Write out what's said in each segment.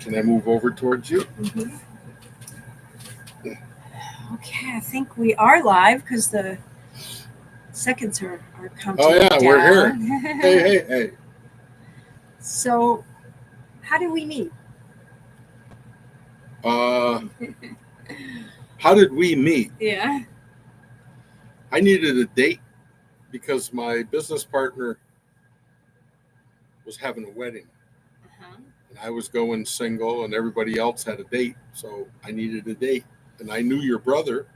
Can I move over towards you? Mm-hmm. Okay, I think we are live because the seconds are counting Oh, yeah, down. we're here. Hey. So, how did we meet? How did we meet? Yeah. I needed a date because my business partner was having a wedding. Uh-huh. And I was going single and everybody else had a date. So I needed a date. And I knew your brother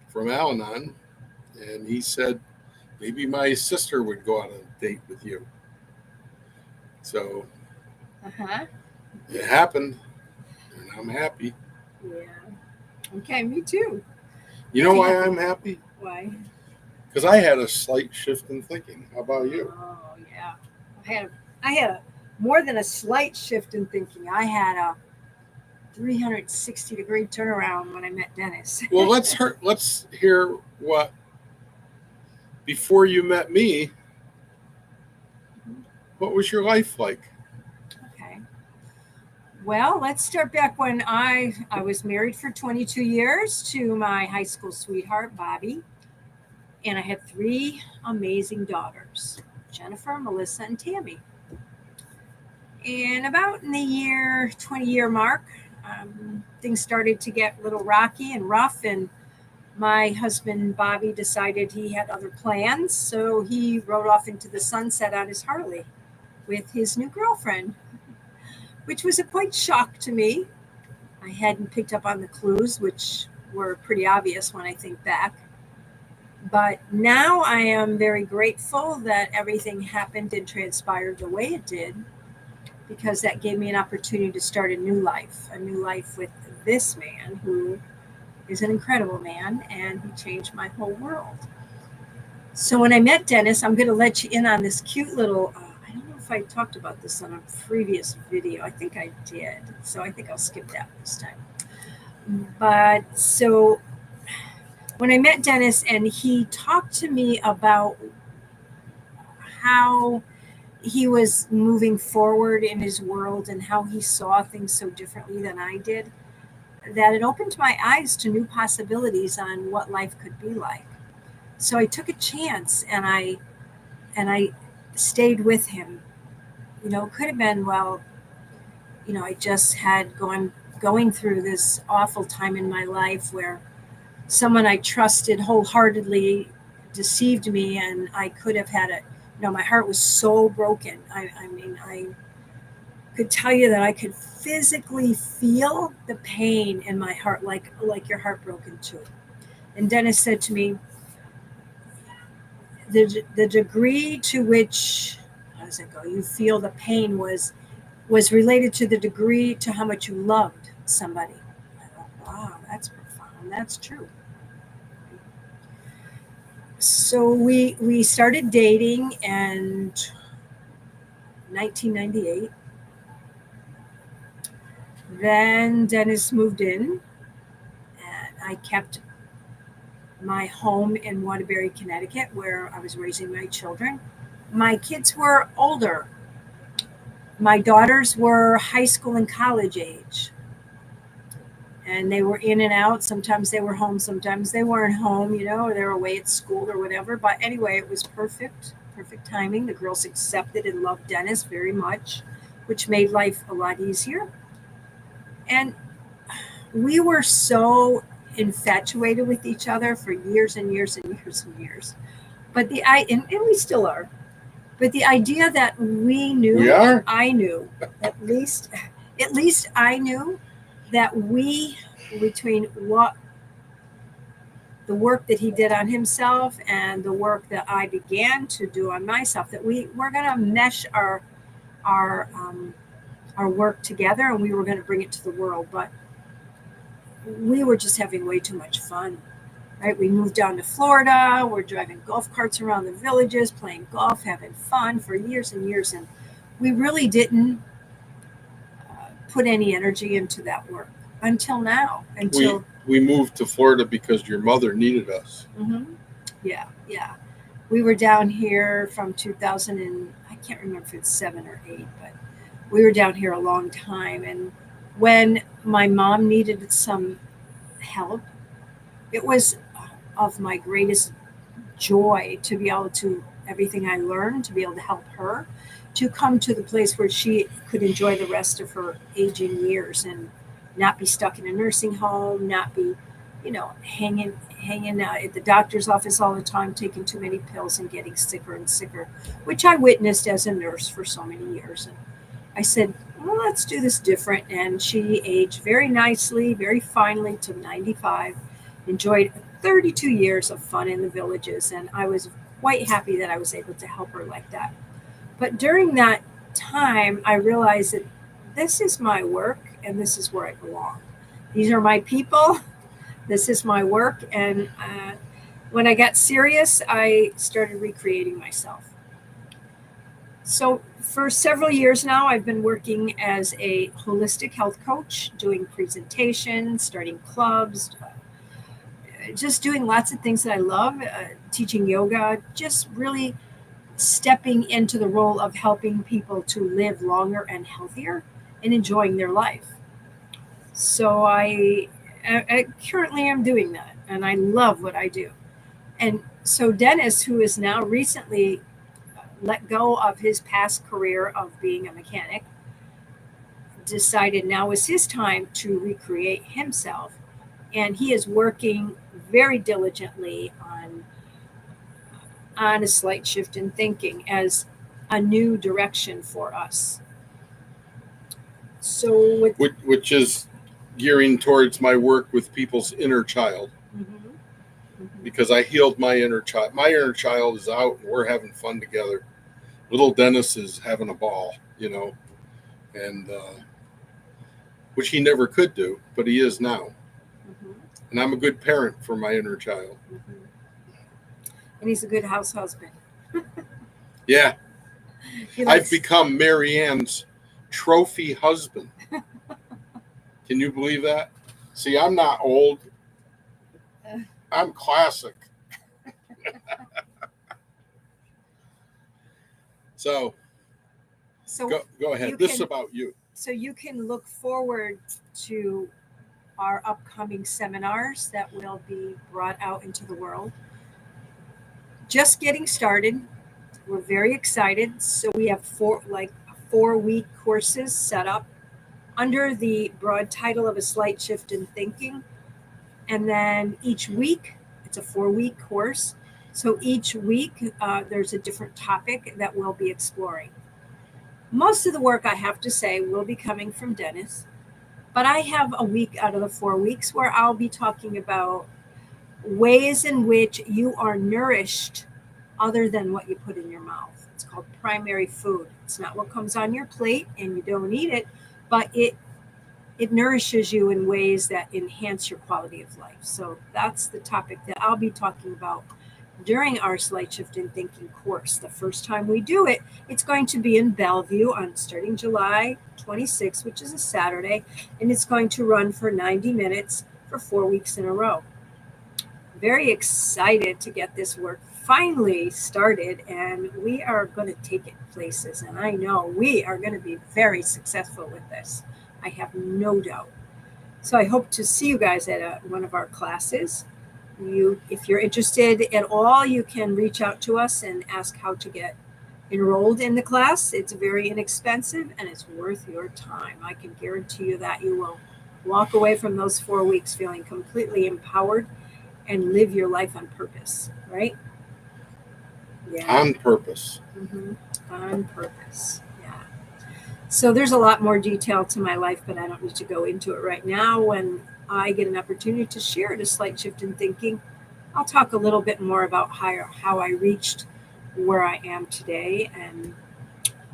from Al-Anon. And he said, maybe my sister would go on a date with you. So Uh-huh. it happened. And I'm happy. Yeah. Okay, me too. You know why I'm happy? Why? Because I had a slight shift in thinking. How about you? Oh, yeah. I had a more than a slight shift in thinking. I had a 360-degree turnaround when I met Dennis. Well, let's hear what before you met me. What was your life like? Okay. Well, let's start back when I was married for 22 years to my high school sweetheart, Bobby. And I had 3 amazing daughters, Jennifer, Melissa, and Tammy. And about in the 20-year mark, things started to get a little rocky and rough. And my husband, Bobby, decided he had other plans. So he rode off into the sunset on his Harley with his new girlfriend, which was a quite shock to me. I hadn't picked up on the clues, which were pretty obvious when I think back. But now I am very grateful that everything happened and transpired the way it did, because that gave me an opportunity to start a new life with this man who is an incredible man, and he changed my whole world. So when I met Dennis, I'm going to let you in on this cute little, I don't know if I talked about this on a previous video. I think I did. So I think I'll skip that this time. But so when I met Dennis and he talked to me about how he was moving forward in his world and how he saw things so differently than I did, that it opened my eyes to new possibilities on what life could be like. So I took a chance and I stayed with him. You know, it could have been, well, you know, I just had going through this awful time in my life where someone I trusted wholeheartedly deceived me, and I could have had it. You know, my heart was so broken. I mean, I could tell you that I could physically feel the pain in my heart, like your heart broken too. And Dennis said to me, the degree to which, how does it go? You feel the pain was related to the degree to how much you loved somebody. I thought, wow, that's profound. That's true. So we started dating in 1998. Then Dennis moved in, and I kept my home in Waterbury, Connecticut, where I was raising my children. My kids were older. My daughters were high school and college age, and they were in and out. Sometimes they were home, sometimes they weren't home, you know, or they were away at school or whatever. But anyway, it was perfect timing. The girls accepted and loved Dennis very much, which made life a lot easier. And we were so infatuated with each other for years and years and years and years. But and we still are. But the idea that I knew, at least I knew that between what the work that he did on himself and the work that I began to do on myself, that we're going to mesh our work together, and we were going to bring it to the world. But we were just having way too much fun. Right? We moved down to Florida. We're driving golf carts around the villages, playing golf, having fun for years and years. And we really didn't put any energy into that work until now. We moved to Florida because your mother needed us. Mm-hmm. Yeah. We were down here from 2000 and I can't remember if it's 7 or 8, but we were down here a long time. And when my mom needed some help, it was of my greatest joy to be able to, everything I learned, to be able to help her to come to the place where she could enjoy the rest of her aging years and not be stuck in a nursing home, not be, hanging out at the doctor's office all the time, taking too many pills and getting sicker and sicker, which I witnessed as a nurse for so many years. And I said, well, let's do this different. And she aged very nicely, very finely to 95, enjoyed 32 years of fun in the villages. And I was quite happy that I was able to help her like that. But during that time, I realized that this is my work and this is where I belong. These are my people. This is my work. And when I got serious, I started recreating myself. So for several years now, I've been working as a holistic health coach, doing presentations, starting clubs, just doing lots of things that I love, teaching yoga, just really stepping into the role of helping people to live longer and healthier and enjoying their life. So I currently am doing that, and I love what I do. And so Dennis, who is now recently let go of his past career of being a mechanic, decided now is his time to recreate himself. And he is working very diligently on a slight shift in thinking as a new direction for us. So which is gearing towards my work with people's inner child, because I healed my inner child. My inner child is out and we're having fun together. Little Dennis is having a ball, and which he never could do, but he is now. And I'm a good parent for my inner child. And he's a good house husband. Yeah. I've become Maryann's trophy husband. Can you believe that? See, I'm not old. I'm classic. So go ahead. This is about you. So you can look forward to our upcoming seminars that will be brought out into the world. Just getting started. We're very excited. So we have 4-week courses set up under the broad title of A Slight Shift in Thinking. And then each week, it's a 4-week course. So each week, there's a different topic that we'll be exploring. Most of the work, I have to say, will be coming from Dennis. But I have a week out of the 4 weeks where I'll be talking about ways in which you are nourished other than what you put in your mouth. It's called primary food. It's not what comes on your plate and you don't eat it, but it nourishes you in ways that enhance your quality of life. So that's the topic that I'll be talking about during our Slight Shift in Thinking course. The first time we do it, it's going to be in Bellevue on starting July 26th, which is a Saturday, and it's going to run for 90 minutes for 4 weeks in a row. Very excited to get this work finally started, and we are going to take it places, and I know we are going to be very successful with this. I have no doubt. So I hope to see you guys at one of our classes. If you're interested at all, you can reach out to us and ask how to get enrolled in the class. It's very inexpensive and it's worth your time. I can guarantee you that you will walk away from those 4 weeks feeling completely empowered and live your life on purpose, right? Yeah. On purpose. On purpose. Yeah. So there's a lot more detail to my life, but I don't need to go into it right now. When I get an opportunity to share A Slight Shift in Thinking, I'll talk a little bit more about how I reached where I am today. And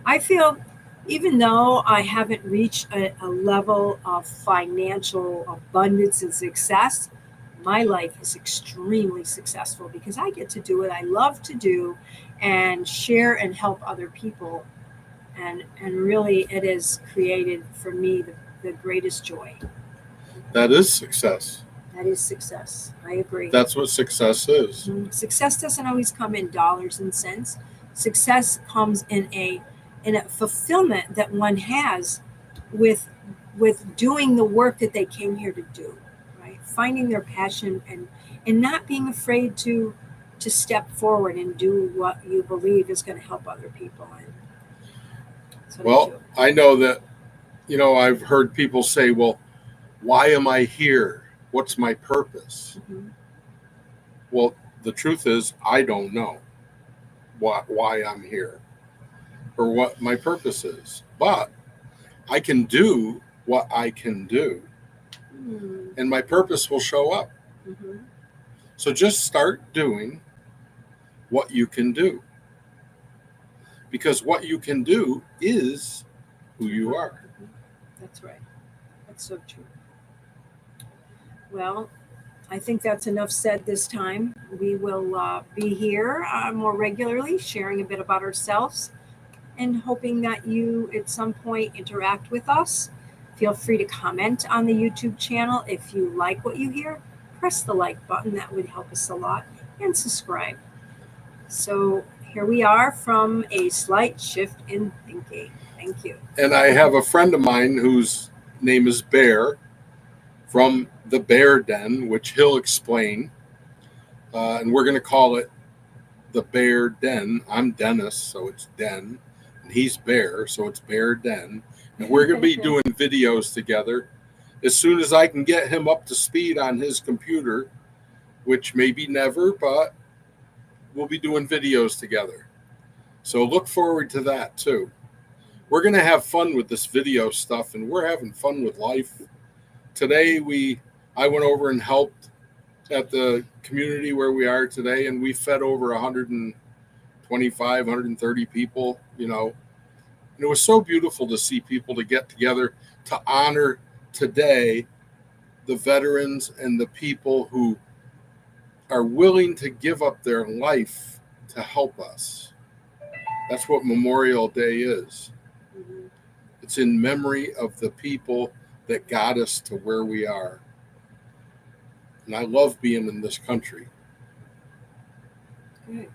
I feel, even though I haven't reached a level of financial abundance and success, my life is extremely successful because I get to do what I love to do and share and help other people. And really, it has created for me the greatest joy. That is success. That is success. I agree. That's what success is. Success doesn't always come in dollars and cents. Success comes in a and a fulfillment that one has with doing the work that they came here to do, right? Finding their passion and not being afraid to step forward and do what you believe is going to help other people. And so Well, I know that, I've heard people say, well, why am I here? What's my purpose? Mhm. Well, the truth is, I don't know why I'm here or what my purpose is, but I can do what I can do, Mhm. and my purpose will show up. Mhm. So just start doing what you can do, because what you can do is who you are. Mhm. That's right. That's so true. Well, I think that's enough said this time. We will be here more regularly, sharing a bit about ourselves and hoping that you at some point interact with us. Feel free to comment on the YouTube channel if you like what you hear. Press the like button, that would help us a lot, and subscribe. So here we are from A Slight Shift in Thinking. Thank you. And I have a friend of mine whose name is Bear from the Bear Den, which he'll explain. And we're going to call it the Bear Den. I'm Dennis, so it's Den. And he's Bear, so it's Bear Den. And we're going to be doing videos together as soon as I can get him up to speed on his computer, which maybe never, but we'll be doing videos together. So look forward to that too. We're going to have fun with this video stuff, and we're having fun with life. Today I went over and helped at the community where we are today, and we fed over 125, 130 people, And it was so beautiful to see people to get together to honor today the veterans and the people who are willing to give up their life to help us. That's what Memorial Day is. Mhm. It's in memory of the people that got us to where we are. And I love being in this country. Good,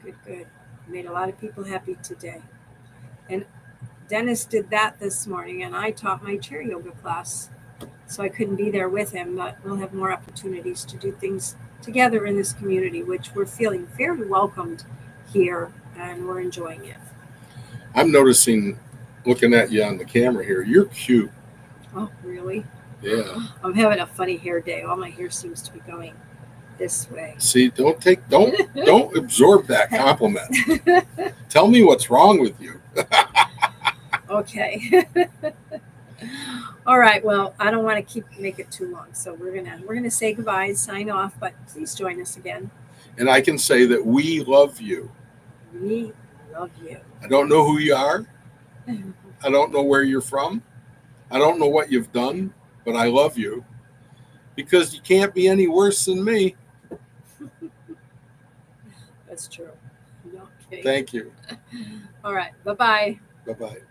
good, good. Made a lot of people happy today. And Dennis did that this morning, and I taught my chair yoga class. So I couldn't be there with him, but we'll have more opportunities to do things together in this community, which we're feeling very welcomed here, and we're enjoying it. I'm noticing, looking at you on the camera here, you're cute. Oh, really? Yeah. I'm having a funny hair day. All my hair seems to be going this way. See, don't absorb that compliment. Tell me what's wrong with you. Okay. All right. Well, I don't want to make it too long, so we're gonna say goodbye, sign off. But please join us again. And I can say that we love you. We love you. I don't know who you are. I don't know where you're from. I don't know what you've done, but I love you because you can't be any worse than me. That's true. Okay. Thank you. All right. Bye-bye. Bye-bye.